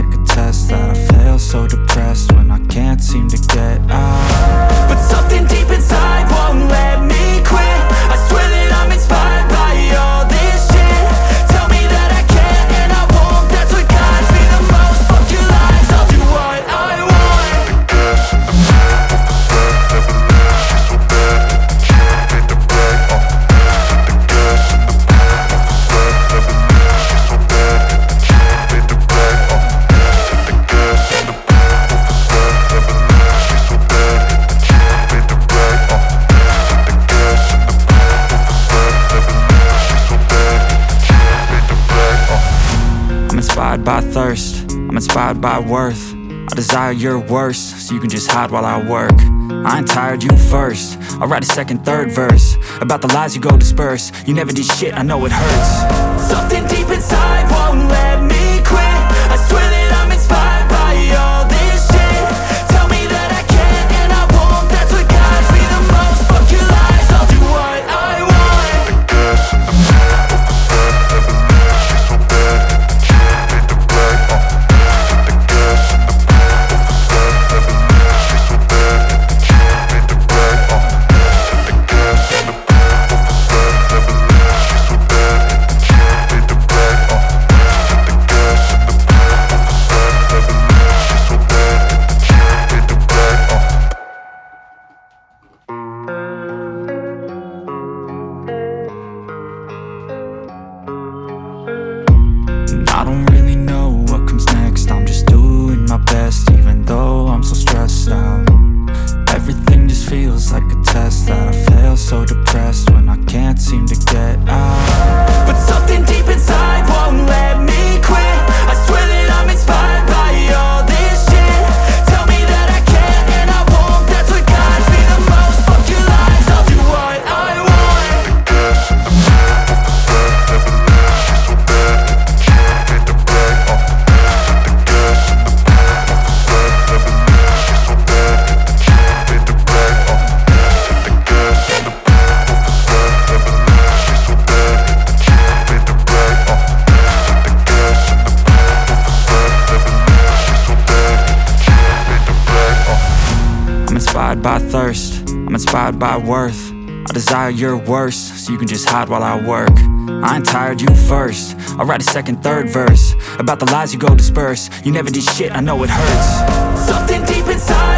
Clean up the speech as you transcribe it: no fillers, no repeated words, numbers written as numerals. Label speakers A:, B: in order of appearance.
A: like a test that I fail, so depressed when I can't seem to get out.
B: But something deep inside won't let me quit. I swear that I'm inspired by all this shit. Tell me that I can and I won't. That's what guides me the most. Fuck your lies, I'll do what I want.
A: I'm inspired by thirst, I'm inspired by worth. I desire your worst, so you can just hide while I work. I ain't tired, you first. I'll write a second, third verse about the lies you go disperse. You never did shit, I know it hurts.
B: Something deep inside won't let me quit. I swear that I'm inspired by all this shit. Tell me that I can and I won't. That's what guides me the most. Fuck your lies, I'll do what I want.
A: I don't really know what comes next. I'm just doing my best, even though I'm so stressed out. Everything just feels like a test that I fail, so depressed when I can't seem to get out.
B: But something deep inside won't let me quit. I swear that I'm inspired by all this shit. Tell me that I can and I won't. That's what guides me the most. Fuck your lies, I'll do what I want.
A: I'm inspired by thirst, I'm inspired by worth. I desire your worst, so you can just hide while I work. I ain't tired, you first. I'll write a second, third verse about the lies you go disperse. You never did shit, I know it hurts.
B: Something deep inside